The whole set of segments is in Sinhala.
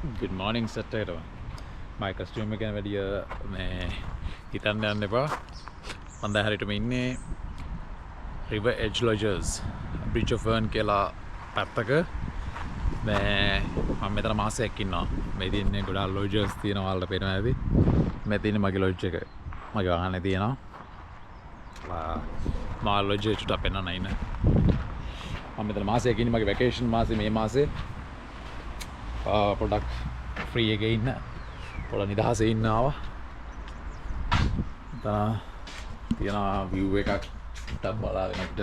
Good morning set එකට my costume එක ගැන වැඩිය මේ හිතන්න යන්න එපා. මම දැන් හරියටම ඉන්නේ River Edge Lodges Bridge of Fern කියලා පැත්තක. මේ මම මෙතන මාසයක් ඉන්නවා. මේ තියෙන්නේ ගොඩාක් lodges තියෙනවා වලට පේනවා ඇති. මේ තියෙන්නේ මගේ lodge එක. මගේ වාහනේ තියෙනවා. මා lodge එක චුට්ටක් පෙන්නන්න ඉන්න. මම මෙතන මාසයක් ඉන්නේ මගේ vacation මාසේ මේ මාසේ. පොඩක් ෆ්‍රී එකේ ඉන්න පොඩ නිදහසේ ඉන්න ආවා. තියෙන view එකක් ටක් බලාගෙන අපිට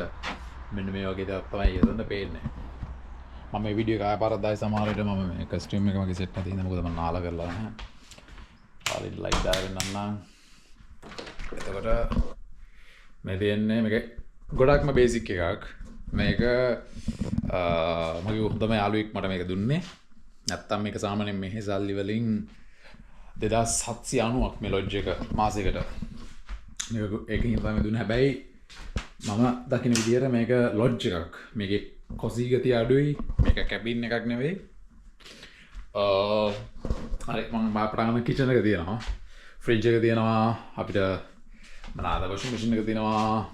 මෙන්න මේ වගේ දෙයක් තමයි එතන පේන්නේ. මම මේ වීඩියෝ එක ආය පාරක් දායි සමහර විට මම මේ කස්ටියුම් එක මගේ සෙට් නැති ඉඳන් මොකද මම නාලා කරලා නැහැ. පාලින් ලයිට් දාගෙන නම් එතකොට මේ දෙන්නේ මේක ගොඩක්ම බේසික් එකක්. මේක මගේ හොඳම යාළුවෙක් මට මේක දුන්නේ. නැත්තම් මේක සාමාන්‍යයෙන් මෙහි සල්ලි වලින් 2790ක් මේ ලොජ් එක මාසෙකට. මේක ඒකකින් තමයි දුන්නේ. හැබැයි මම දකින විදියට මේක ලොජ් එකක්. මේකේ කොසී ගතිය අඩුයි. මේක කැබින් එකක් නෙවෙයි. හරි මම පටන් කිචන් එක තියෙනවා. ෆ්‍රිජ් එක තියෙනවා. අපිට මොනවාද වොෂින් මැෂින් එක තියෙනවා.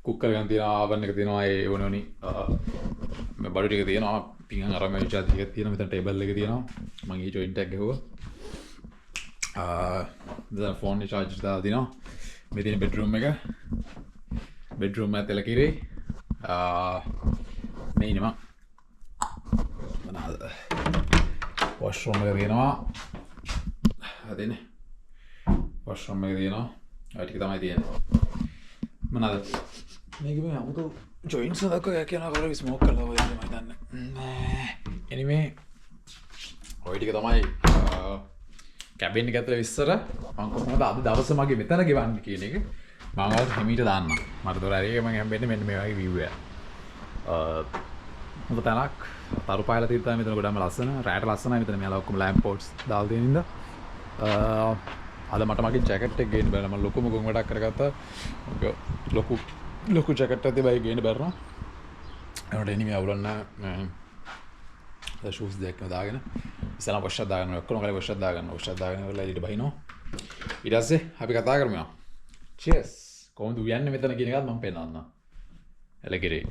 කුකර් එකක් තියෙනවා. oven එක තියෙනවා. ඒ ඕනෝනි මේ බඩු ටික තියෙනවා. පිංගන් අරම විචාර ටිකක් තියෙනවා. මෙතන ටේබල් එක තියෙනවා. මම ඊ ජොයින්ට් එකක් ගහුවා. දැන් ෆෝන් එක charge දාලා දිනවා. මේ තියෙන බෙඩ්රූම් එක. බෙඩ්රූම් එක තෙල කිරේ. මේ ඉන්නවා. මොනවාද? washroom එක තියෙනවා. හදිනේ. washroom එක තියෙනවා. ඒ ටික තමයි තියෙන්නේ. මොනවාද? මේක මේ 아무도 joints හදක කියනවා කවුරු ස්මෝක් කරලා ඔය මම හිතන්නේ. anyway ඔය ටික තමයි කැබින් එක ඇතුලේ විස්තර. මම කොහොමද අද දවස මගේ මෙතන ගෙවන්නේ කියන එක මම ඔයාලට හිමීට දාන්නම්. මට දොර ඇරියක මම හැම්බෙන්නේ මෙන්න මේ වගේ view එක. හොඳ තැනක්. තරු පායලා තියෙන තමයි මෙතන ගොඩක්ම ලස්සන. රැට ලස්සනයි මෙතන මෙයාලා ඔක්කොම ලැම්ප් පෝට්ස් දාලා තියෙන ඉඳ. අද මට මගේ ජැකට් එක ගේන්න බැහැ. මම ලොකුම ගොන් වැඩක් කරගත්තා. ලොකු ජැකට් එකක් තිබයි ගේන්න බැරනවා. ඒකට එන්නේ මේ අවුලන්න ෂූස් දෙකක් දාගෙන ඉස්සලා වොෂ් එකක් දාගන්න ඔක්කොම කලින් වොෂ් එකක් දාගෙන ඉවරලා එළියට බහිනවා. ඊට පස්සේ අපි කතා කරමු. cheers කොහොමද උයන්නේ මෙතන කියන එකත් මම පෙන්නන්නම්. එළ කිරේ